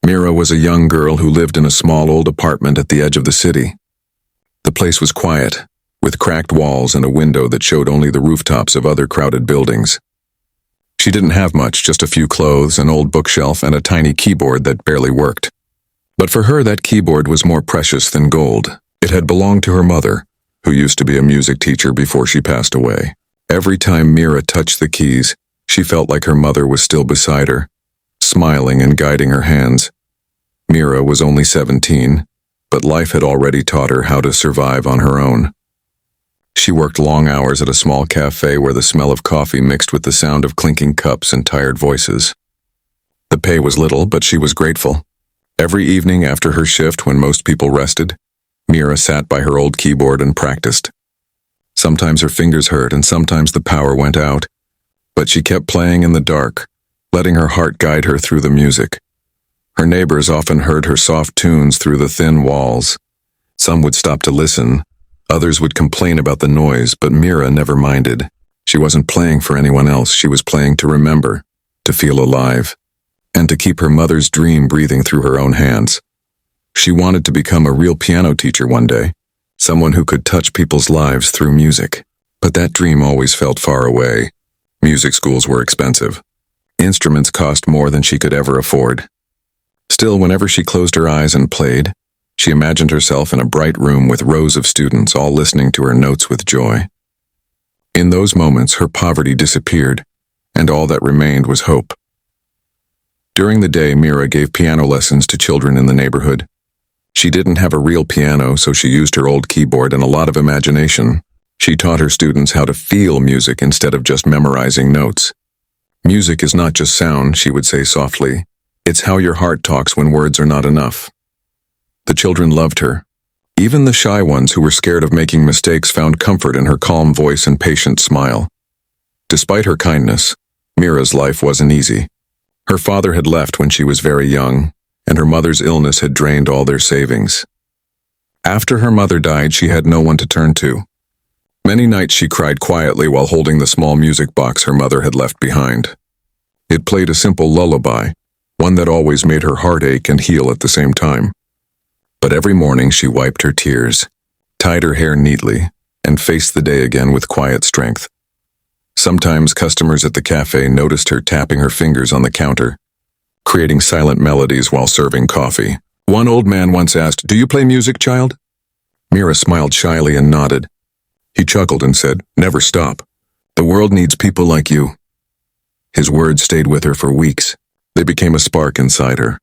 Mira was a young girl who lived in a small old apartment at the edge of the city. The place was quiet, with cracked walls and a window that showed only the rooftops of other crowded buildings. She didn't have much, just a few clothes, an old bookshelf, and a tiny keyboard that barely worked. But for her, that keyboard was more precious than gold. It had belonged to her mother, who used to be a music teacher before she passed away. Every time Mira touched the keys, she felt like her mother was still beside her, smiling and guiding her hands. Mira was only 17, but life had already taught her how to survive on her own. She worked long hours at a small cafe where the smell of coffee mixed with the sound of clinking cups and tired voices. The pay was little, but she was grateful. Every evening after her shift, when most people rested, Mira sat by her old keyboard and practiced. Sometimes her fingers hurt and sometimes the power went out, but she kept playing in the dark, letting her heart guide her through the music. Her neighbors often heard her soft tunes through the thin walls. Some would stop to listen, others would complain about the noise, but Mira never minded. She wasn't playing for anyone else, she was playing to remember, to feel alive, and to keep her mother's dream breathing through her own hands. She wanted to become a real piano teacher one day, someone who could touch people's lives through music. But that dream always felt far away. Music schools were expensive. Instruments cost more than she could ever afford. Still, whenever she closed her eyes and played, she imagined herself in a bright room with rows of students all listening to her notes with joy. In those moments, her poverty disappeared, and all that remained was hope. During the day, Mira gave piano lessons to children in the neighborhood. She didn't have a real piano, so she used her old keyboard and a lot of imagination. She taught her students how to feel music instead of just memorizing notes. Music is not just sound, she would say softly. It's how your heart talks when words are not enough. The children loved her. Even the shy ones who were scared of making mistakes found comfort in her calm voice and patient smile. Despite her kindness, Mira's life wasn't easy. Her father had left when she was very young, and her mother's illness had drained all their savings. After her mother died, she had no one to turn to. Many nights she cried quietly while holding the small music box her mother had left behind. It played a simple lullaby, one that always made her heart ache and heal at the same time. But every morning she wiped her tears, tied her hair neatly, and faced the day again with quiet strength. Sometimes customers at the cafe noticed her tapping her fingers on the counter, creating silent melodies while serving coffee. One old man once asked, "Do you play music, child?" Mira smiled shyly and nodded. He chuckled and said, "Never stop. The world needs people like you." His words stayed with her for weeks. They became a spark inside her,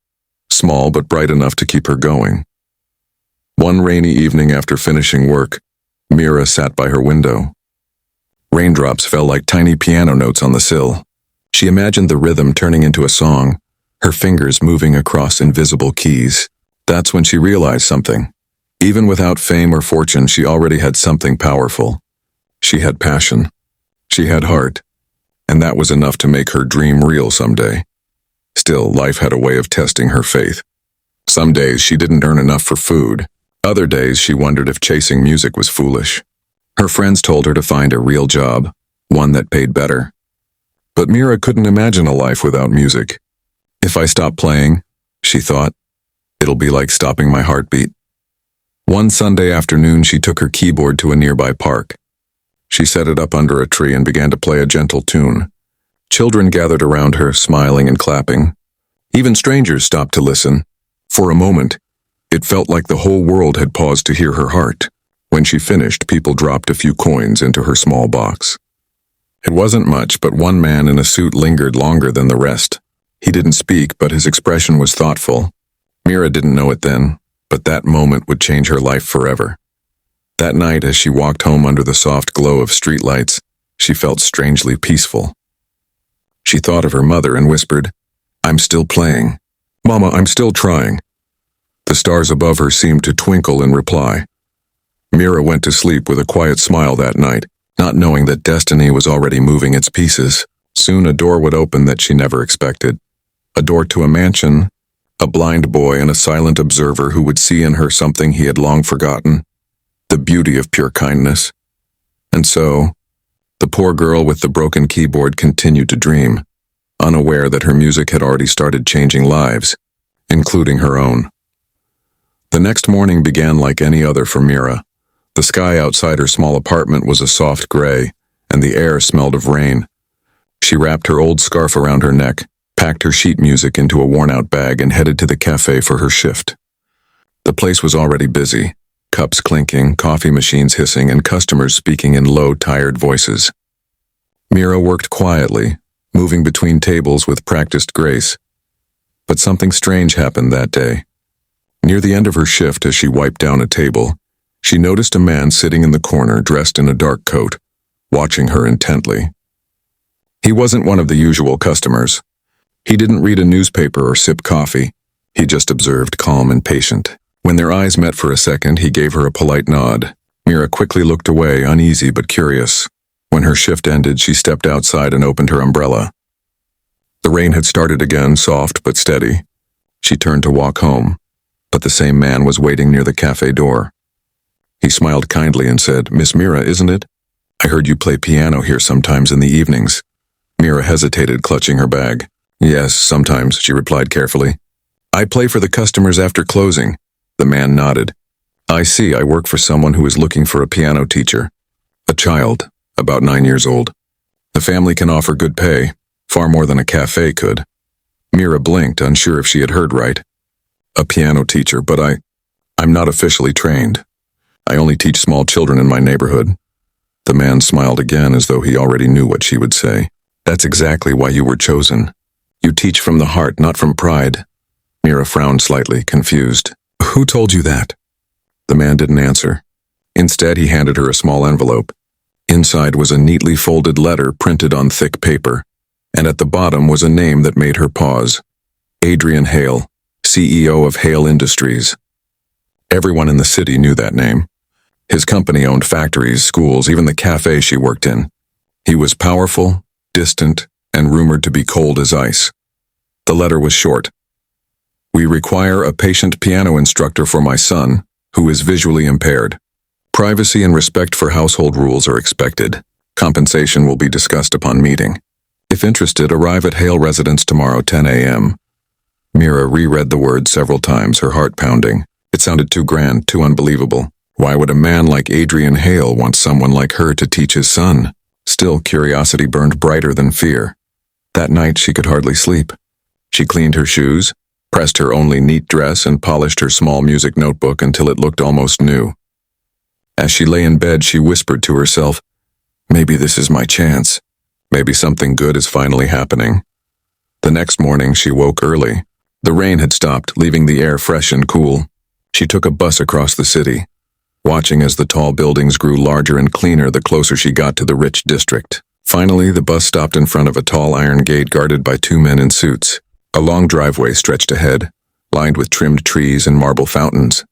small but bright enough to keep her going. One rainy evening after finishing work, Mira sat by her window. Raindrops fell like tiny piano notes on the sill. She imagined the rhythm turning into a song, her fingers moving across invisible keys. That's when she realized something. Even without fame or fortune, she already had something powerful. She had passion. She had heart. And that was enough to make her dream real someday. Still, life had a way of testing her faith. Some days she didn't earn enough for food. Other days she wondered if chasing music was foolish. Her friends told her to find a real job, one that paid better. But Mira couldn't imagine a life without music. If I stop playing, she thought, it'll be like stopping my heartbeat. One Sunday afternoon, she took her keyboard to a nearby park. She set it up under a tree and began to play a gentle tune. Children gathered around her, smiling and clapping. Even strangers stopped to listen. For a moment, it felt like the whole world had paused to hear her heart. When she finished, people dropped a few coins into her small box. It wasn't much, but one man in a suit lingered longer than the rest. He didn't speak, but his expression was thoughtful. Mira didn't know it then, but that moment would change her life forever. That night, as she walked home under the soft glow of streetlights, she felt strangely peaceful. She thought of her mother and whispered, "I'm still playing. Mama, I'm still trying." The stars above her seemed to twinkle in reply. Mira went to sleep with a quiet smile that night, not knowing that destiny was already moving its pieces. Soon a door would open that she never expected. A door to a mansion, a blind boy and a silent observer who would see in her something he had long forgotten, the beauty of pure kindness. And so, the poor girl with the broken keyboard continued to dream, unaware that her music had already started changing lives. including her own. The next morning began like any other for Mira. The sky outside her small apartment was a soft gray, and the air smelled of rain. She wrapped her old scarf around her neck, packed her sheet music into a worn-out bag, and headed to the cafe for her shift. The place was already busy, cups clinking, coffee machines hissing, and customers speaking in low, tired voices. Mira worked quietly, moving between tables with practiced grace. But something strange happened that day. Near the end of her shift, as she wiped down a table, she noticed a man sitting in the corner dressed in a dark coat, watching her intently. He wasn't one of the usual customers. He didn't read a newspaper or sip coffee. He just observed, calm and patient. When their eyes met for a second, he gave her a polite nod. Mira quickly looked away, uneasy but curious. When her shift ended, she stepped outside and opened her umbrella. The rain had started again, soft but steady. She turned to walk home, but the same man was waiting near the cafe door. He smiled kindly and said, "Miss Mira, isn't it? I heard you play piano here sometimes in the evenings." Mira hesitated, clutching her bag. "Yes, sometimes," she replied carefully. "I play for the customers after closing." The man nodded. "I see. I work for someone who is looking for a piano teacher. A child, about 9 years old. The family can offer good pay, far more than a cafe could." Mira blinked, unsure if she had heard right. "A piano teacher, but I'm not officially trained. I only teach small children in my neighborhood." The man smiled again, as though he already knew what she would say. "That's exactly why you were chosen. You teach from the heart, not from pride." Mira frowned slightly, confused. "Who told you that?" The man didn't answer. Instead, he handed her a small envelope. Inside was a neatly folded letter printed on thick paper, and at the bottom was a name that made her pause. Adrian Hale, CEO of Hale Industries. Everyone in the city knew that name. His company owned factories, schools, even the cafe she worked in. He was powerful, distant, and rumored to be cold as ice. The letter was short. "We require a patient piano instructor for my son, who is visually impaired. Privacy and respect for household rules are expected. Compensation will be discussed upon meeting. If interested, arrive at Hale Residence tomorrow 10 a.m. Mira reread the words several times, her heart pounding. It sounded too grand, too unbelievable. Why would a man like Adrian Hale want someone like her to teach his son? Still, curiosity burned brighter than fear. That night, she could hardly sleep. She cleaned her shoes, pressed her only neat dress, and polished her small music notebook until it looked almost new. As she lay in bed, she whispered to herself, "Maybe this is my chance. Maybe something good is finally happening." The next morning, she woke early. The rain had stopped, leaving the air fresh and cool. She took a bus across the city, watching as the tall buildings grew larger and cleaner the closer she got to the rich district. Finally, the bus stopped in front of a tall iron gate guarded by 2 men in suits. A long driveway stretched ahead, lined with trimmed trees and marble fountains.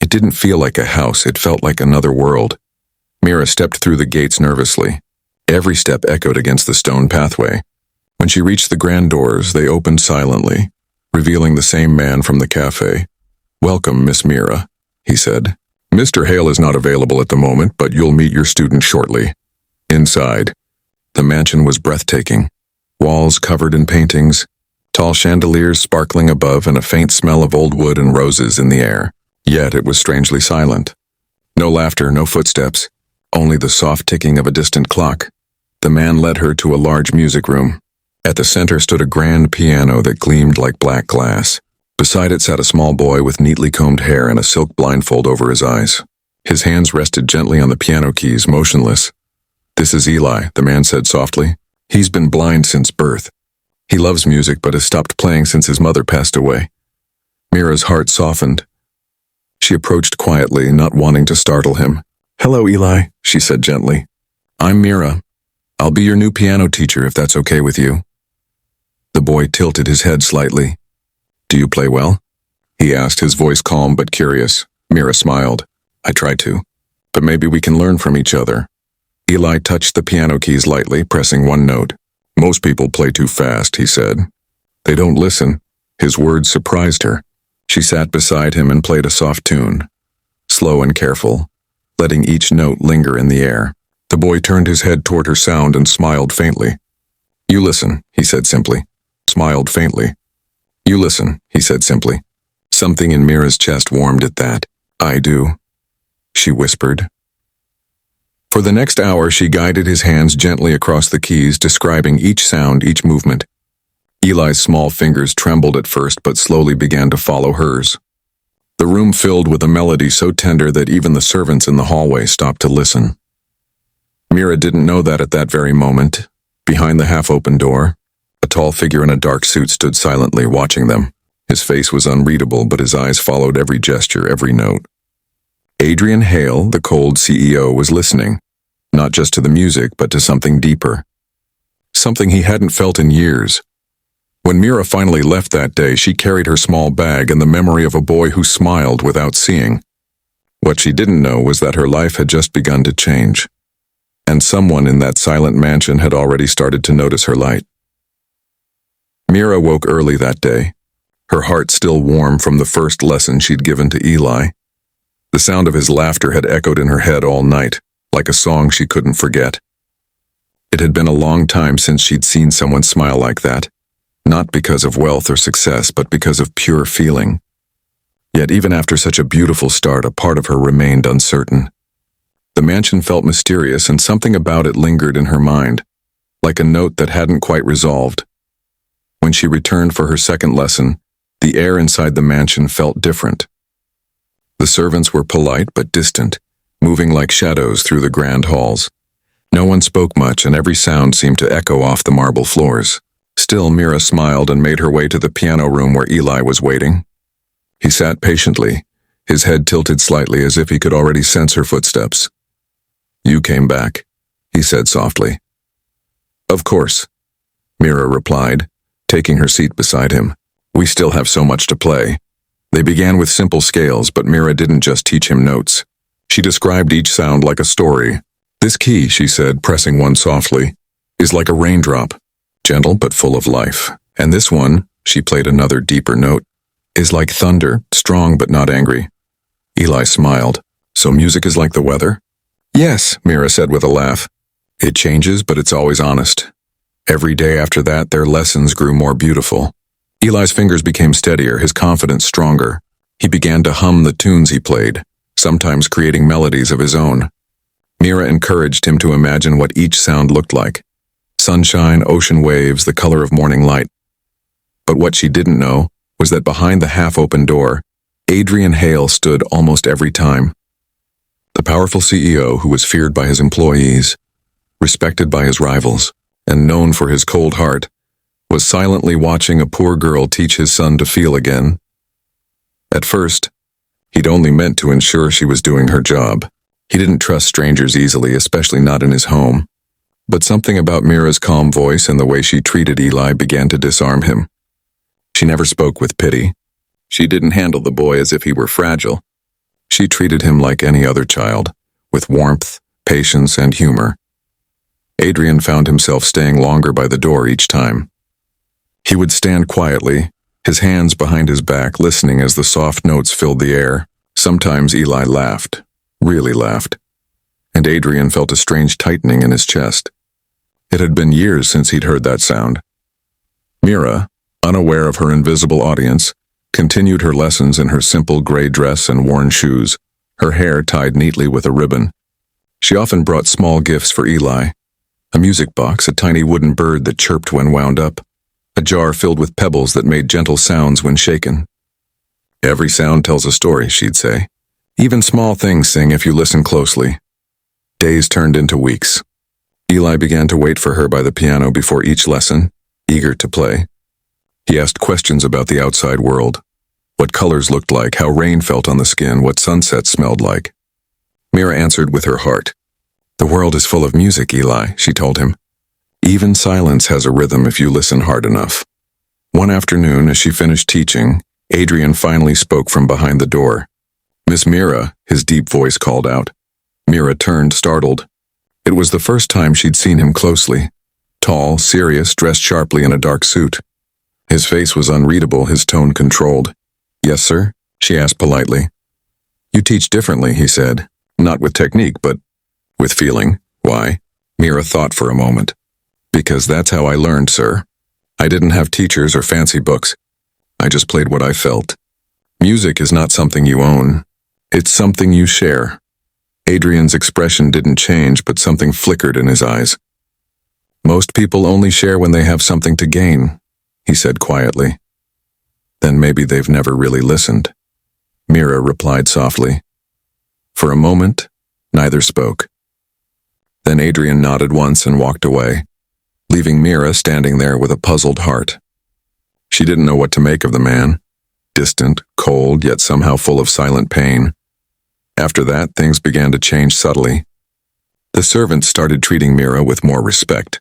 It didn't feel like a house, it felt like another world. Mira stepped through the gates nervously. Every step echoed against the stone pathway. When she reached the grand doors, they opened silently, revealing the same man from the cafe. "Welcome, Miss Mira," he said. "Mr. Hale is not available at the moment, but you'll meet your student shortly." Inside, the mansion was breathtaking. Walls covered in paintings, tall chandeliers sparkling above, and a faint smell of old wood and roses in the air. Yet it was strangely silent. No laughter, no footsteps, only the soft ticking of a distant clock. The man led her to a large music room. At the center stood a grand piano that gleamed like black glass. Beside it sat a small boy with neatly combed hair and a silk blindfold over his eyes. His hands rested gently on the piano keys, motionless. "This is Eli," the man said softly. "He's been blind since birth. He loves music but has stopped playing since his mother passed away." Mira's heart softened. She approached quietly, not wanting to startle him. "Hello, Eli," she said gently. "I'm Mira. I'll be your new piano teacher if that's okay with you." The boy tilted his head slightly. "Do you play well?" he asked, his voice calm but curious. Mira smiled. "I try to, but maybe we can learn from each other." Eli touched the piano keys lightly, pressing one note. "Most people play too fast," he said. "They don't listen." His words surprised her. She sat beside him and played a soft tune, slow and careful, letting each note linger in the air. The boy turned his head toward her sound and smiled faintly. "You listen," he said simply. Smiled faintly. You listen, he said simply. Something in Mira's chest warmed at that. I do, she whispered. For the next hour, she guided his hands gently across the keys, describing each sound, each movement. Eli's small fingers trembled at first, but slowly began to follow hers. The room filled with a melody so tender that even the servants in the hallway stopped to listen. Mira didn't know that at that very moment, behind the half-open door, a tall figure in a dark suit stood silently watching them. His face was unreadable, but his eyes followed every gesture, every note. Adrian Hale, the cold CEO, was listening, not just to the music, but to something deeper. Something he hadn't felt in years. When Mira finally left that day, she carried her small bag and the memory of a boy who smiled without seeing. What she didn't know was that her life had just begun to change, and someone in that silent mansion had already started to notice her light. Mira woke early that day, her heart still warm from the first lesson she'd given to Eli. The sound of his laughter had echoed in her head all night, like a song she couldn't forget. It had been a long time since she'd seen someone smile like that, not because of wealth or success, but because of pure feeling. Yet even after such a beautiful start, a part of her remained uncertain. The mansion felt mysterious, and something about it lingered in her mind, like a note that hadn't quite resolved. When she returned for her second lesson, the air inside the mansion felt different. The servants were polite but distant, moving like shadows through the grand halls. No one spoke much, and every sound seemed to echo off the marble floors. Still, Mira smiled and made her way to the piano room where Eli was waiting. He sat patiently, his head tilted slightly as if he could already sense her footsteps. You came back, he said softly. Of course, Mira replied, taking her seat beside him. We still have so much to play. They began with simple scales, but Mira didn't just teach him notes. She described each sound like a story. This key, she said, pressing one softly, is like a raindrop, gentle but full of life. And this one, she played another deeper note, is like thunder, strong but not angry. Eli smiled. So music is like the weather? Yes, Mira said with a laugh. It changes, but it's always honest. Every day after that, their lessons grew more beautiful. Eli's fingers became steadier, his confidence stronger. He began to hum the tunes he played, sometimes creating melodies of his own. Mira encouraged him to imagine what each sound looked like. Sunshine, ocean waves, the color of morning light. But what she didn't know was that behind the half-open door, Adrian Hale stood almost every time. The powerful CEO who was feared by his employees, respected by his rivals, and known for his cold heart, was silently watching a poor girl teach his son to feel again. At first, he'd only meant to ensure she was doing her job. He didn't trust strangers easily, especially not in his home. But something about Mira's calm voice and the way she treated Eli began to disarm him. She never spoke with pity. She didn't handle the boy as if he were fragile. She treated him like any other child, with warmth, patience, and humor. Adrian found himself staying longer by the door each time. He would stand quietly, his hands behind his back, listening as the soft notes filled the air. Sometimes Eli laughed, really laughed, and Adrian felt a strange tightening in his chest. It had been years since he'd heard that sound. Mira, unaware of her invisible audience, continued her lessons in her simple gray dress and worn shoes, her hair tied neatly with a ribbon. She often brought small gifts for Eli, a music box, a tiny wooden bird that chirped when wound up, a jar filled with pebbles that made gentle sounds when shaken. Every sound tells a story, she'd say. Even small things sing if you listen closely. Days turned into weeks. Eli began to wait for her by the piano before each lesson, eager to play. He asked questions about the outside world, what colors looked like, how rain felt on the skin, what sunsets smelled like. Mira answered with her heart. The world is full of music, Eli, she told him. Even silence has a rhythm if you listen hard enough. One afternoon, as she finished teaching, Adrian finally spoke from behind the door. Miss Mira, his deep voice called out. Mira turned, startled. It was the first time she'd seen him closely. Tall, serious, dressed sharply in a dark suit. His face was unreadable, his tone controlled. Yes, sir? She asked politely. You teach differently, he said. Not with technique, but with feeling. Why? Mira thought for a moment. Because that's how I learned, sir. I didn't have teachers or fancy books. I just played what I felt. Music is not something you own. It's something you share. Adrian's expression didn't change, but something flickered in his eyes. Most people only share when they have something to gain, he said quietly. Then maybe they've never really listened. Mira replied softly. For a moment, neither spoke. Then Adrian nodded once and walked away, leaving Mira standing there with a puzzled heart. She didn't know what to make of the man, distant, cold, yet somehow full of silent pain. After that, things began to change subtly. The servants started treating Mira with more respect.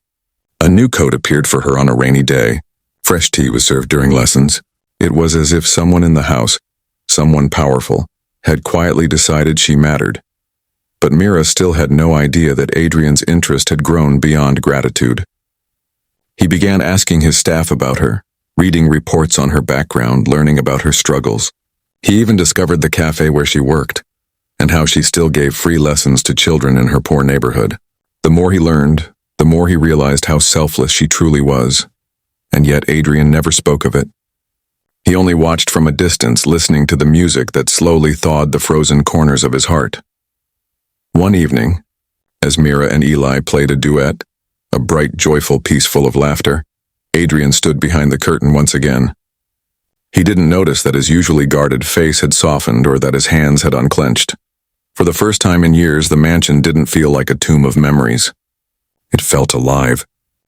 A new coat appeared for her on a rainy day. Fresh tea was served during lessons. It was as if someone in the house, someone powerful, had quietly decided she mattered. But Mira still had no idea that Adrian's interest had grown beyond gratitude. He began asking his staff about her, reading reports on her background, learning about her struggles. He even discovered the cafe where she worked, and how she still gave free lessons to children in her poor neighborhood. The more he learned, the more he realized how selfless she truly was, and yet Adrian never spoke of it. He only watched from a distance, listening to the music that slowly thawed the frozen corners of his heart. One evening, as Mira and Eli played a duet, a bright, joyful piece full of laughter, Adrian stood behind the curtain once again. He didn't notice that his usually guarded face had softened or that his hands had unclenched. For the first time in years, the mansion didn't feel like a tomb of memories. It felt alive,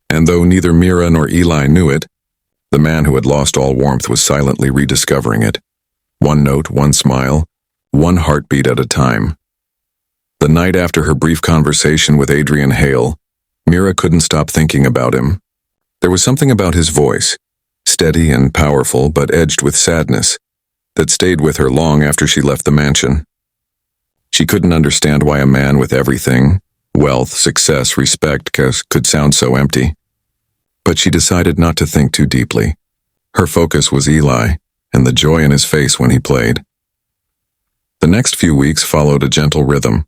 and though neither Mira nor Eli knew it, the man who had lost all warmth was silently rediscovering it. One note, one smile, one heartbeat at a time. The night after her brief conversation with Adrian Hale, Mira couldn't stop thinking about him. There was something about his voice, steady and powerful but edged with sadness, that stayed with her long after she left the mansion. She couldn't understand why a man with everything, wealth, success, respect, could sound so empty. But she decided not to think too deeply. Her focus was Eli, and the joy in his face when he played. The next few weeks followed a gentle rhythm.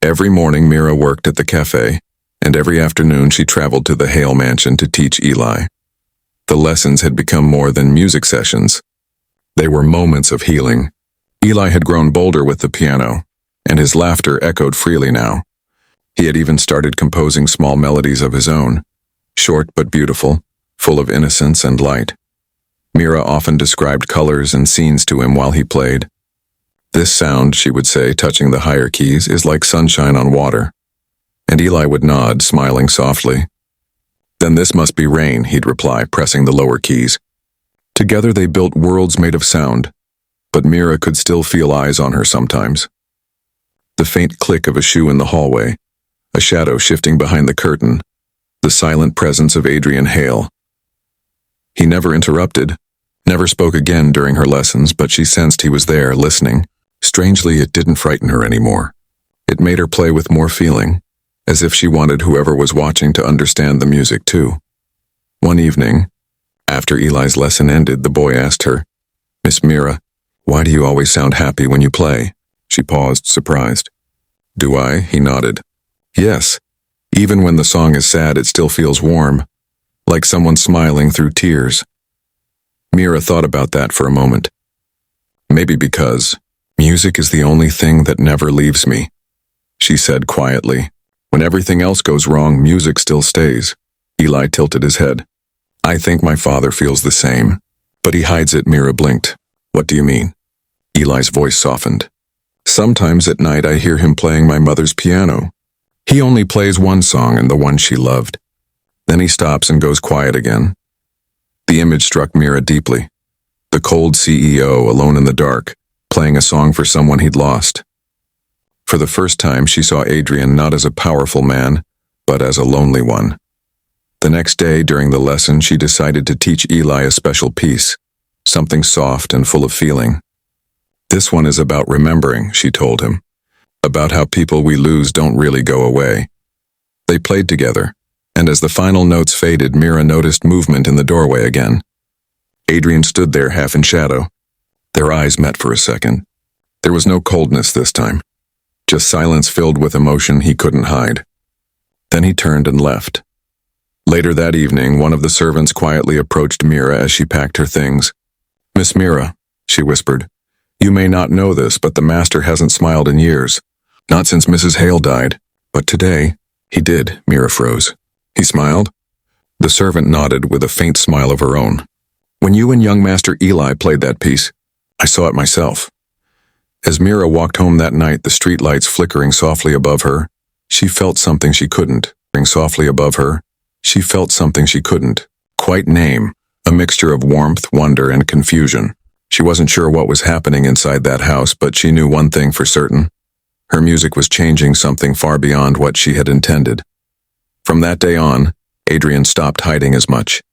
Every morning Mira worked at the cafe, and every afternoon she traveled to the Hale mansion to teach Eli. The lessons had become more than music sessions. They were moments of healing. Eli had grown bolder with the piano, and his laughter echoed freely now. He had even started composing small melodies of his own, short but beautiful, full of innocence and light. Mira often described colors and scenes to him while he played. This sound, she would say, touching the higher keys, is like sunshine on water. And Eli would nod, smiling softly. Then this must be rain, he'd reply, pressing the lower keys. Together they built worlds made of sound, but Mira could still feel eyes on her sometimes. The faint click of a shoe in the hallway, a shadow shifting behind the curtain, the silent presence of Adrian Hale. He never interrupted, never spoke again during her lessons, but she sensed he was there, listening. Strangely, it didn't frighten her anymore. It made her play with more feeling, as if she wanted whoever was watching to understand the music too. One evening, after Eli's lesson ended, the boy asked her, "Miss Mira, why do you always sound happy when you play?" She paused, surprised. "Do I?" He nodded. "Yes. Even when the song is sad, it still feels warm, like someone smiling through tears." Mira thought about that for a moment. "Maybe because music is the only thing that never leaves me," she said quietly. "When everything else goes wrong, music still stays." Eli tilted his head. "I think my father feels the same, but he hides it." Mira blinked. "What do you mean?" Eli's voice softened. "Sometimes at night I hear him playing my mother's piano. He only plays one song and the one she loved. Then he stops and goes quiet again." The image struck Mira deeply. The cold CEO, alone in the dark, playing a song for someone he'd lost. For the first time, she saw Adrian not as a powerful man, but as a lonely one. The next day, during the lesson, she decided to teach Eli a special piece, something soft and full of feeling. "This one is about remembering," she told him, "about how people we lose don't really go away." They played together, and as the final notes faded, Mira noticed movement in the doorway again. Adrian stood there half in shadow. Their eyes met for a second. There was no coldness this time, just silence filled with emotion he couldn't hide. Then he turned and left. Later that evening, one of the servants quietly approached Mira as she packed her things. "Miss Mira," she whispered, "you may not know this, but the master hasn't smiled in years. Not since Mrs. Hale died. But today—" "He did," Mira froze. "He smiled?" The servant nodded with a faint smile of her own. "When you and young Master Eli played that piece, I saw it myself." As Mira walked home that night, the streetlights flickering softly above her, she felt something she couldn't. Softly above her, she felt something she couldn't quite name, a mixture of warmth, wonder, and confusion. She wasn't sure what was happening inside that house, but she knew one thing for certain. Her music was changing something far beyond what she had intended. From that day on, Adrian stopped hiding as much.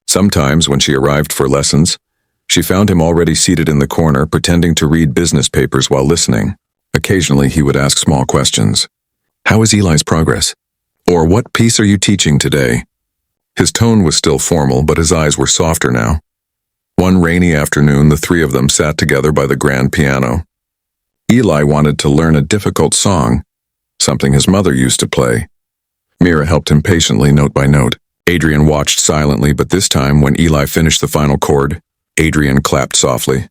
Sometimes, when she arrived for lessons, she found him already seated in the corner, pretending to read business papers while listening. Occasionally, he would ask small questions. "How is Eli's progress?" Or, "What piece are you teaching today?" His tone was still formal, but his eyes were softer now. One rainy afternoon, the three of them sat together by the grand piano. Eli wanted to learn a difficult song, something his mother used to play. Mira helped him patiently, note by note. Adrian watched silently, but this time, when Eli finished the final chord, Adrian clapped softly.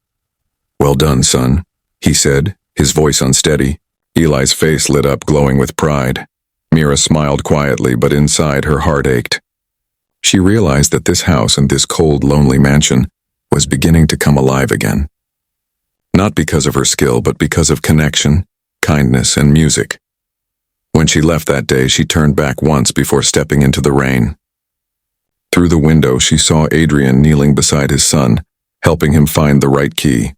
"Well done, son," he said, his voice unsteady. Eli's face lit up, glowing with pride. Mira smiled quietly, but inside her heart ached. She realized that this house and this cold, lonely mansion was beginning to come alive again. Not because of her skill, but because of connection, kindness, and music. When she left that day, she turned back once before stepping into the rain. Through the window, she saw Adrian kneeling beside his son, helping him find the right key.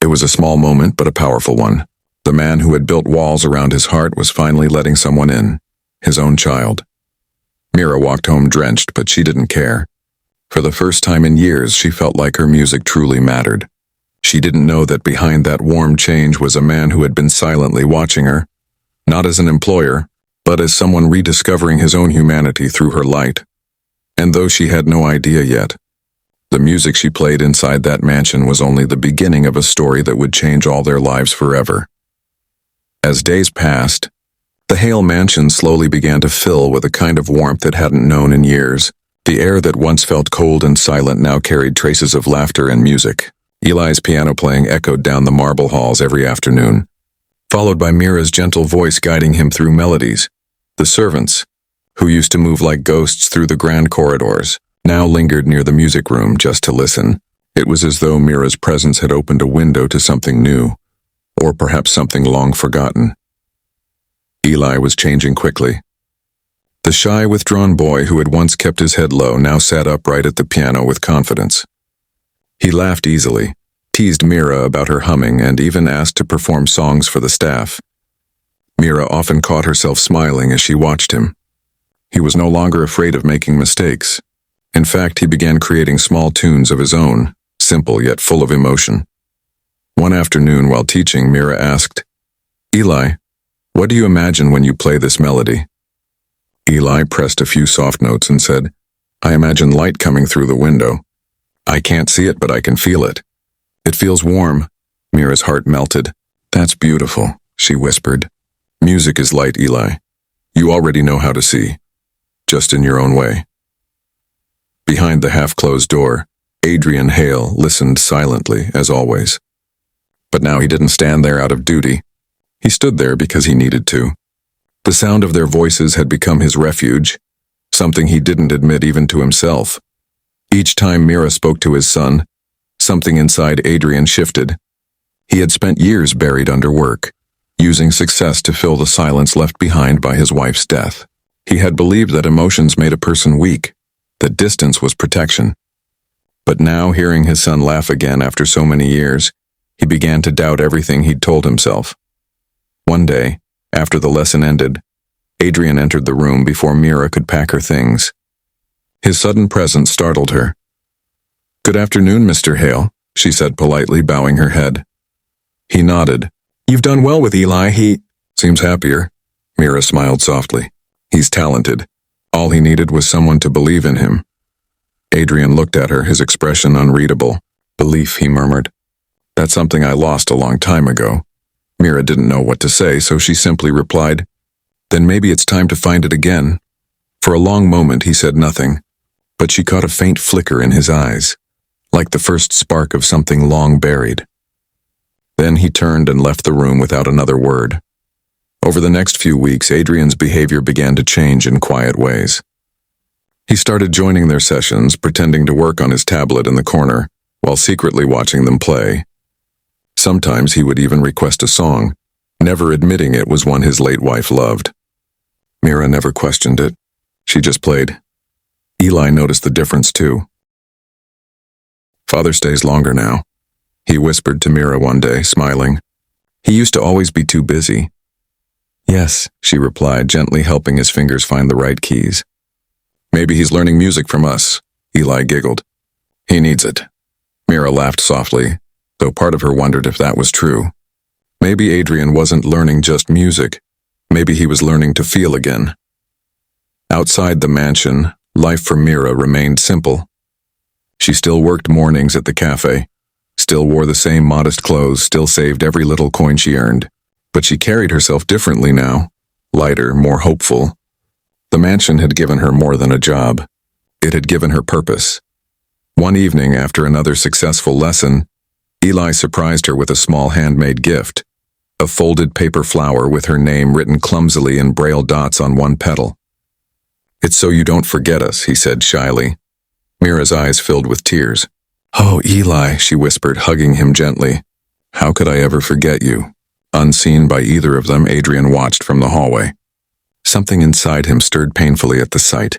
It was a small moment, but a powerful one. The man who had built walls around his heart was finally letting someone in, his own child. Mira walked home drenched, but she didn't care. For the first time in years, she felt like her music truly mattered. She didn't know that behind that warm change was a man who had been silently watching her, not as an employer, but as someone rediscovering his own humanity through her light. And though she had no idea yet, the music she played inside that mansion was only the beginning of a story that would change all their lives forever. As days passed, the Hale mansion slowly began to fill with a kind of warmth it hadn't known in years. The air that once felt cold and silent now carried traces of laughter and music. Eli's piano playing echoed down the marble halls every afternoon, followed by Mira's gentle voice guiding him through melodies. The servants, who used to move like ghosts through the grand corridors, now lingered near the music room just to listen. It was as though Mira's presence had opened a window to something new, or perhaps something long forgotten. Eli was changing quickly. The shy, withdrawn boy who had once kept his head low now sat upright at the piano with confidence. He laughed easily, teased Mira about her humming, and even asked to perform songs for the staff. Mira often caught herself smiling as she watched him. He was no longer afraid of making mistakes. In fact, he began creating small tunes of his own, simple yet full of emotion. One afternoon while teaching, Mira asked, "Eli, what do you imagine when you play this melody?" Eli pressed a few soft notes and said, "I imagine light coming through the window. I can't see it, but I can feel it. It feels warm." Mira's heart melted. "That's beautiful," she whispered. "Music is light, Eli. You already know how to see, just in your own way." Behind the half-closed door, Adrian Hale listened silently, as always. But now he didn't stand there out of duty. He stood there because he needed to. The sound of their voices had become his refuge, something he didn't admit even to himself. Each time Mira spoke to his son, something inside Adrian shifted. He had spent years buried under work, using success to fill the silence left behind by his wife's death. He had believed that emotions made a person weak, that distance was protection. But now, hearing his son laugh again after so many years, he began to doubt everything he'd told himself. One day, after the lesson ended, Adrian entered the room before Mira could pack her things. His sudden presence startled her. "Good afternoon, Mr. Hale," she said politely, bowing her head. He nodded. "You've done well with Eli. He seems happier." Mira smiled softly. "He's talented. All he needed was someone to believe in him." Adrian looked at her, his expression unreadable. "Belief," he murmured. "That's something I lost a long time ago." Mira didn't know what to say, so she simply replied, "Then maybe it's time to find it again." For a long moment he said nothing, but she caught a faint flicker in his eyes. like the first spark of something long buried. Then he turned and left the room without another word. Over the next few weeks, Adrian's behavior began to change in quiet ways. He started joining their sessions, pretending to work on his tablet in the corner, while secretly watching them play. Sometimes he would even request a song, never admitting it was one his late wife loved. Mira never questioned it. She just played. Eli noticed the difference too. "Father stays longer now," he whispered to Mira one day, smiling. "He used to always be too busy." "Yes," she replied, gently helping his fingers find the right keys. "Maybe he's learning music from us," Eli giggled. "He needs it." Mira laughed softly, though part of her wondered if that was true. Maybe Adrian wasn't learning just music. Maybe he was learning to feel again. Outside the mansion, life for Mira remained simple. She still worked mornings at the cafe, still wore the same modest clothes, still saved every little coin she earned. But she carried herself differently now, lighter, more hopeful. The mansion had given her more than a job. It had given her purpose. One evening, after another successful lesson, Eli surprised her with a small handmade gift, a folded paper flower with her name written clumsily in braille dots on one petal. "It's so you don't forget us," he said shyly. Mira's eyes filled with tears. "Oh, Eli," she whispered, hugging him gently. "How could I ever forget you?" Unseen by either of them, Adrian watched from the hallway. Something inside him stirred painfully at the sight,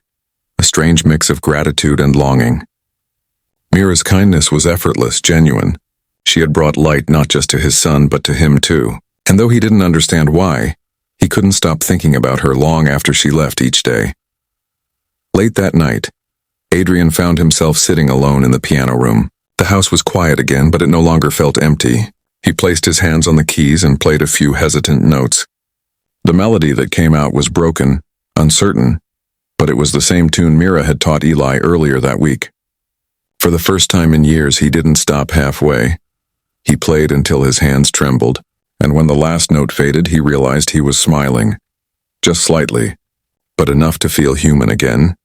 a strange mix of gratitude and longing. Mira's kindness was effortless, genuine. She had brought light not just to his son, but to him too. And though he didn't understand why, he couldn't stop thinking about her long after she left each day. Late that night, Adrian found himself sitting alone in the piano room. The house was quiet again, but it no longer felt empty. He placed his hands on the keys and played a few hesitant notes. The melody that came out was broken, uncertain, but it was the same tune Mira had taught Eli earlier that week. For the first time in years, he didn't stop halfway. He played until his hands trembled, and when the last note faded, he realized he was smiling. Just slightly, but enough to feel human again.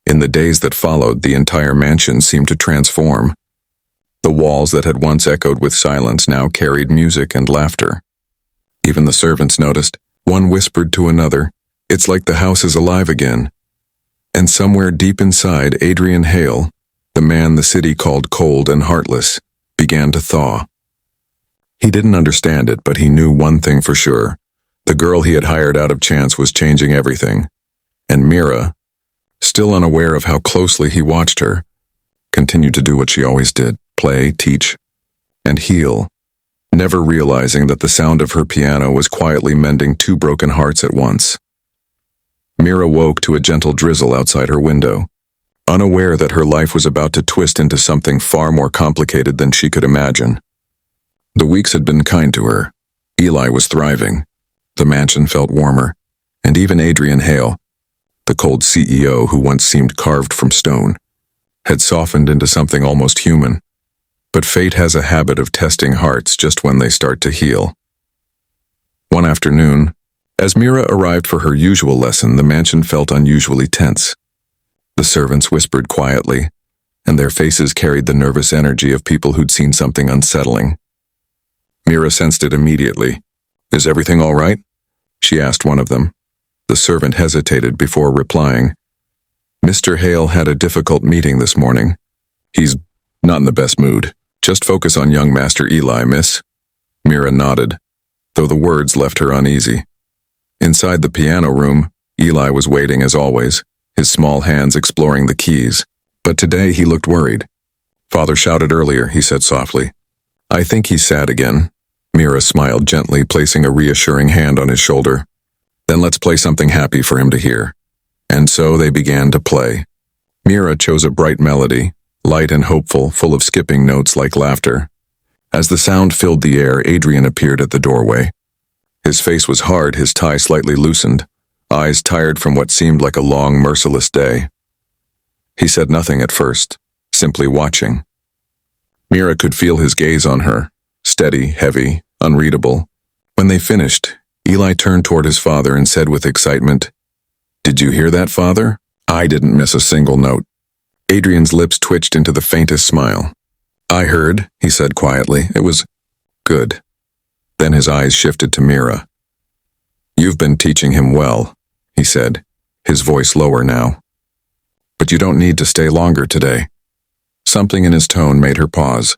In the days that followed, the entire mansion seemed to transform. The walls that had once echoed with silence now carried music and laughter. Even the servants noticed. One whispered to another, "It's like the house is alive again." And somewhere deep inside, Adrian Hale, the man the city called cold and heartless, began to thaw. He didn't understand it, but he knew one thing for sure. The girl he had hired out of chance was changing everything. And Mira, still unaware of how closely he watched her, continued to do what she always did. Play, teach, and heal, never realizing that the sound of her piano was quietly mending two broken hearts at once. Mira woke to a gentle drizzle outside her window, unaware that her life was about to twist into something far more complicated than she could imagine. The weeks had been kind to her. Eli was thriving. The mansion felt warmer, and even Adrian Hale, the cold CEO who once seemed carved from stone, had softened into something almost human. But fate has a habit of testing hearts just when they start to heal. One afternoon, as Mira arrived for her usual lesson, the mansion felt unusually tense. The servants whispered quietly, and their faces carried the nervous energy of people who'd seen something unsettling. Mira sensed it immediately. "Is everything all right?" she asked one of them. The servant hesitated before replying. "Mr. Hale had a difficult meeting this morning. He's not in the best mood. Just focus on young Master Eli, miss." Mira nodded, though the words left her uneasy. Inside the piano room, Eli was waiting as always, his small hands exploring the keys. But today he looked worried. "Father shouted earlier," he said softly. "I think he's sad again." Mira smiled gently, placing a reassuring hand on his shoulder. "Then let's play something happy for him to hear." And so they began to play. Mira chose a bright melody, light and hopeful, full of skipping notes like laughter. As the sound filled the air, Adrian appeared at the doorway. His face was hard, his tie slightly loosened, eyes tired from what seemed like a long, merciless day. He said nothing at first, simply watching. Mira could feel his gaze on her, steady, heavy, unreadable. When they finished, Eli turned toward his father and said with excitement, "Did you hear that, Father? I didn't miss a single note." Adrian's lips twitched into the faintest smile. I heard, he said quietly. It was good. Then his eyes shifted to Mira. You've been teaching him well, he said, his voice lower now. But you don't need to stay longer today. Something in his tone made her pause.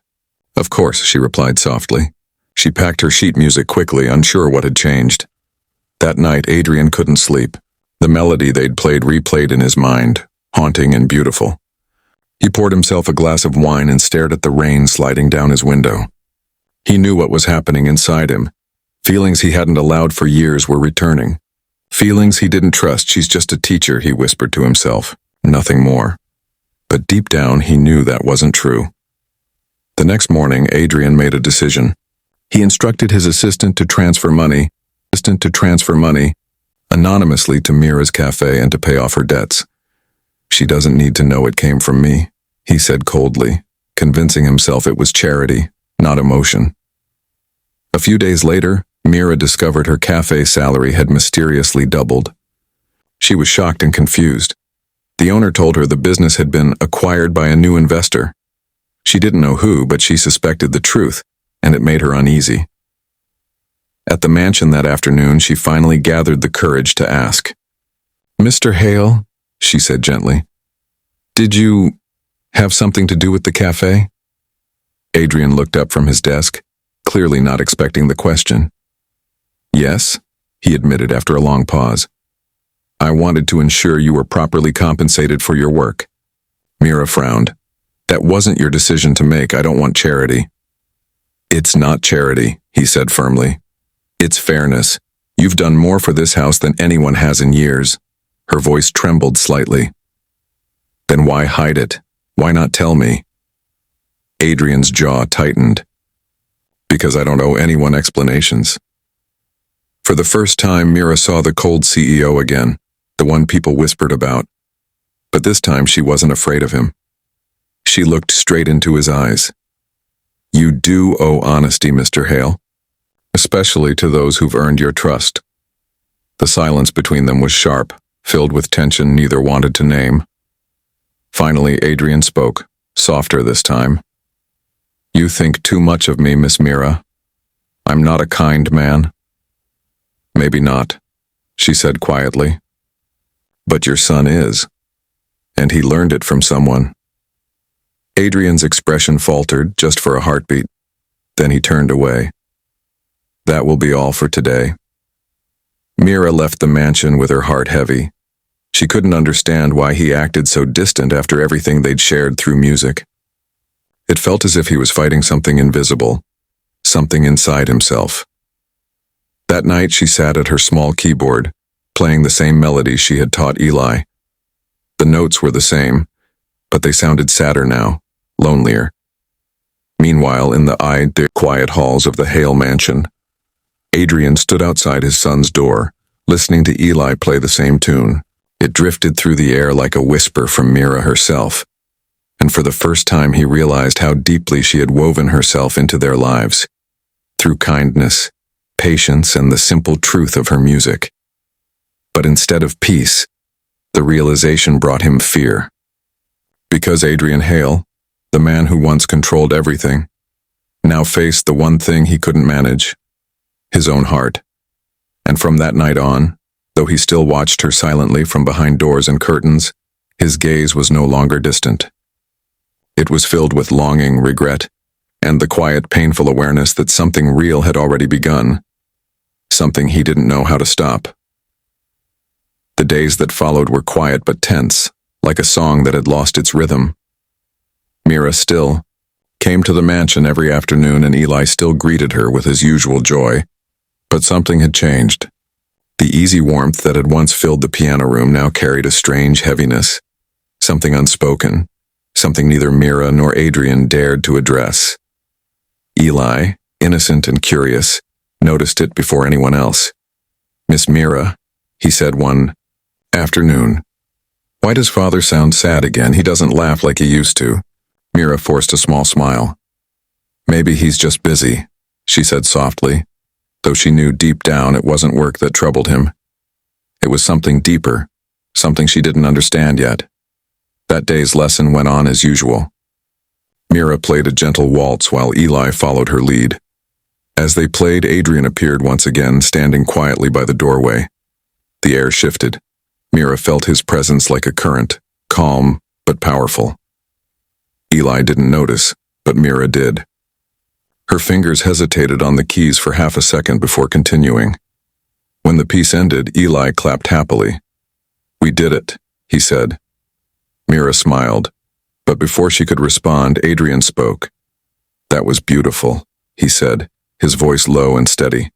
Of course, she replied softly. She packed her sheet music quickly, unsure what had changed. That night, Adrian couldn't sleep. The melody they'd played replayed in his mind, haunting and beautiful. He poured himself a glass of wine and stared at the rain sliding down his window. He knew what was happening inside him. Feelings he hadn't allowed for years were returning. Feelings he didn't trust. She's just a teacher, he whispered to himself. Nothing more. But deep down, he knew that wasn't true. The next morning, Adrian made a decision. He instructed his assistant to transfer money anonymously to Mira's cafe and to pay off her debts. She doesn't need to know it came from me, he said coldly, convincing himself it was charity, not emotion. A few days later, Mira discovered her cafe salary had mysteriously doubled. She was shocked and confused. The owner told her the business had been acquired by a new investor. She didn't know who, but she suspected the truth, and it made her uneasy. At the mansion that afternoon, she finally gathered the courage to ask. Mr. Hale, she said gently, did you have something to do with the cafe? Adrian looked up from his desk, clearly not expecting the question. Yes, he admitted after a long pause. I wanted to ensure you were properly compensated for your work. Mira frowned. That wasn't your decision to make. I don't want charity. It's not charity, he said firmly. It's fairness. You've done more for this house than anyone has in years. Her voice trembled slightly. Then why hide it? Why not tell me? Adrian's jaw tightened. Because I don't owe anyone explanations. For the first time, Mira saw the cold CEO again, the one people whispered about. But this time she wasn't afraid of him. She looked straight into his eyes. You do owe honesty, Mr. Hale. Especially to those who've earned your trust. The silence between them was sharp, filled with tension neither wanted to name. Finally, Adrian spoke, softer this time. You think too much of me, Miss Mira. I'm not a kind man. Maybe not, she said quietly. But your son is, and he learned it from someone. Adrian's expression faltered just for a heartbeat. Then he turned away. That will be all for today. Mira left the mansion with her heart heavy. She couldn't understand why he acted so distant after everything they'd shared through music. It felt as if he was fighting something invisible, something inside himself. That night she sat at her small keyboard, playing the same melodies she had taught Eli. The notes were the same, but they sounded sadder now, lonelier. Meanwhile, in the quiet halls of the Hale mansion, Adrian stood outside his son's door, listening to Eli play the same tune. It drifted through the air like a whisper from Mira herself. And for the first time he realized how deeply she had woven herself into their lives, through kindness, patience, and the simple truth of her music. But instead of peace, the realization brought him fear. Because Adrian Hale, the man who once controlled everything, now faced the one thing he couldn't manage, his own heart. And from that night on, though he still watched her silently from behind doors and curtains, his gaze was no longer distant. It was filled with longing, regret, and the quiet, painful awareness that something real had already begun, something he didn't know how to stop. The days that followed were quiet but tense, like a song that had lost its rhythm. Mira still came to the mansion every afternoon, and Eli still greeted her with his usual joy. But something had changed. The easy warmth that had once filled the piano room now carried a strange heaviness, something unspoken, something neither Mira nor Adrian dared to address. Eli, innocent and curious, noticed it before anyone else. Miss Mira, he said one afternoon, why does father sound sad again? He doesn't laugh like he used to. Mira forced a small smile. Maybe he's just busy, she said softly, though she knew deep down it wasn't work that troubled him. It was something deeper, something she didn't understand yet. That day's lesson went on as usual. Mira played a gentle waltz while Eli followed her lead. As they played, Adrian appeared once again, standing quietly by the doorway. The air shifted. Mira felt his presence like a current, calm but powerful. Eli didn't notice, but Mira did. Her fingers hesitated on the keys for half a second before continuing. When the piece ended, Eli clapped happily. "We did it," he said. Mira smiled, but before she could respond, Adrian spoke. "That was beautiful," he said, his voice low and steady.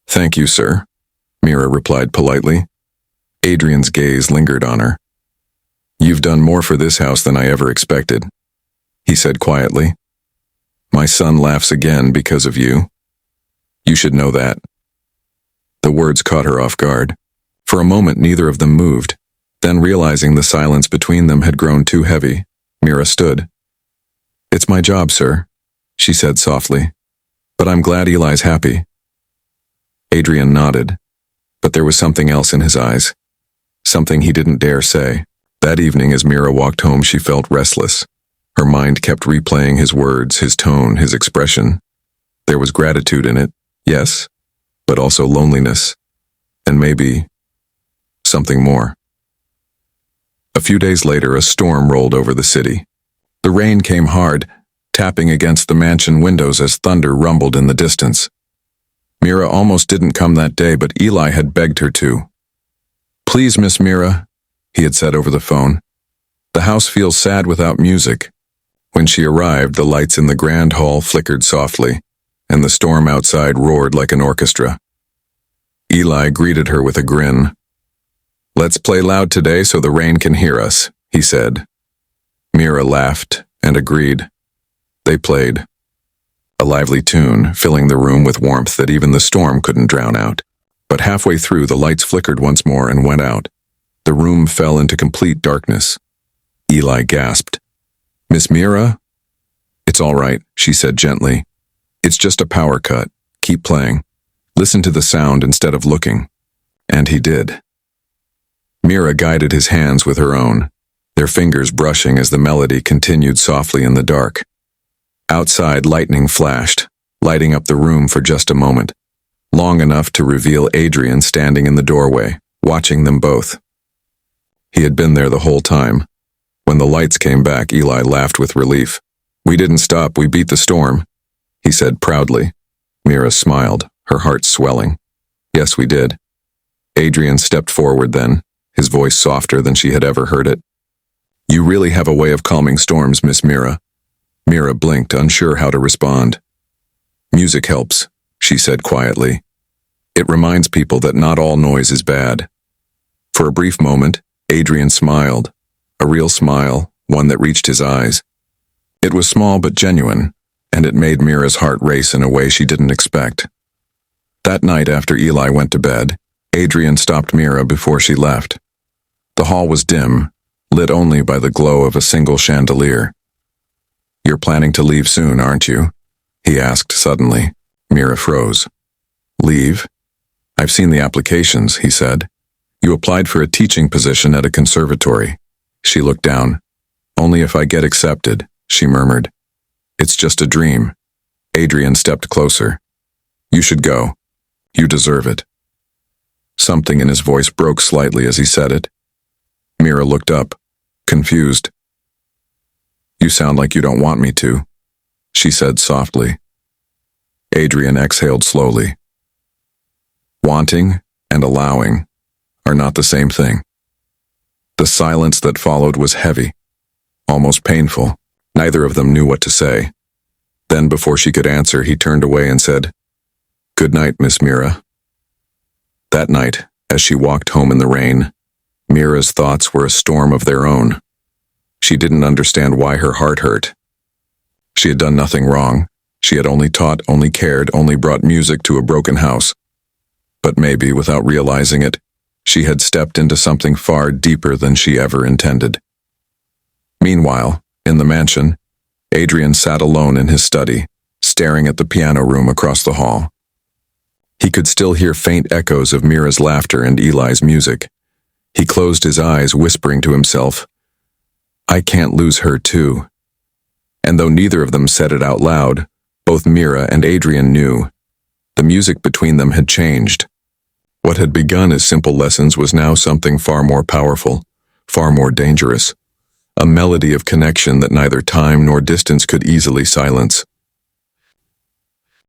"Thank you, sir," Mira replied politely. Adrian's gaze lingered on her. "You've done more for this house than I ever expected," he said quietly. "My son laughs again because of you. You should know that." The words caught her off guard. For a moment, neither of them moved. Then, realizing the silence between them had grown too heavy, Mira stood. "It's my job, sir," she said softly. "But I'm glad Eli's happy." Adrian nodded, but there was something else in his eyes. Something he didn't dare say. That evening, as Mira walked home, she felt restless. Her mind kept replaying his words, his tone, his expression. There was gratitude in it, yes, but also loneliness, and maybe something more. A few days later, a storm rolled over the city. The rain came hard, tapping against the mansion windows as thunder rumbled in the distance. Mira almost didn't come that day, but Eli had begged her to. "Please, Miss Mira," he had said over the phone. "The house feels sad without music." When she arrived, the lights in the grand hall flickered softly, and the storm outside roared like an orchestra. Eli greeted her with a grin. "Let's play loud today so the rain can hear us," he said. Mira laughed and agreed. They played. A lively tune, filling the room with warmth that even the storm couldn't drown out. But halfway through, the lights flickered once more and went out. The room fell into complete darkness. Eli gasped. "Miss Mira?" "It's all right," she said gently. "It's just a power cut. Keep playing. Listen to the sound instead of looking." And he did. Mira guided his hands with her own, their fingers brushing as the melody continued softly in the dark. Outside, lightning flashed, lighting up the room for just a moment, long enough to reveal Adrian standing in the doorway, watching them both. He had been there the whole time. When the lights came back, Eli laughed with relief. "We didn't stop, we beat the storm," he said proudly. Mira smiled, her heart swelling. "Yes, we did." Adrian stepped forward then, his voice softer than she had ever heard it. "You really have a way of calming storms, Miss Mira." Mira blinked, unsure how to respond. "Music helps," she said quietly. "It reminds people that not all noise is bad." For a brief moment, Adrian smiled, a real smile, one that reached his eyes. It was small but genuine, and it made Mira's heart race in a way she didn't expect. That night after Eli went to bed, Adrian stopped Mira before she left. The hall was dim, lit only by the glow of a single chandelier. "You're planning to leave soon, aren't you?" he asked suddenly. Mira froze. "Leave? I've seen the applications," he said. "You applied for a teaching position at a conservatory." She looked down. "Only if I get accepted," she murmured. "It's just a dream." Adrian stepped closer. "You should go. You deserve it." Something in his voice broke slightly as he said it. Mira looked up, confused. "You sound like you don't want me to," she said softly. Adrian exhaled slowly. Wanting and allowing are not the same thing. The silence that followed was heavy, almost painful. Neither of them knew what to say. Then, before she could answer, he turned away and said, "Good night, Miss Mira." That night, as she walked home in the rain, Mira's thoughts were a storm of their own. She didn't understand why her heart hurt. She had done nothing wrong. She had only taught, only cared, only brought music to a broken house. But maybe, without realizing it, she had stepped into something far deeper than she ever intended. Meanwhile, in the mansion, Adrian sat alone in his study, staring at the piano room across the hall. He could still hear faint echoes of Mira's laughter and Eli's music. He closed his eyes, whispering to himself, "I can't lose her too." And though neither of them said it out loud, both Mira and Adrian knew. The music between them had changed. What had begun as simple lessons was now something far more powerful, far more dangerous. A melody of connection that neither time nor distance could easily silence.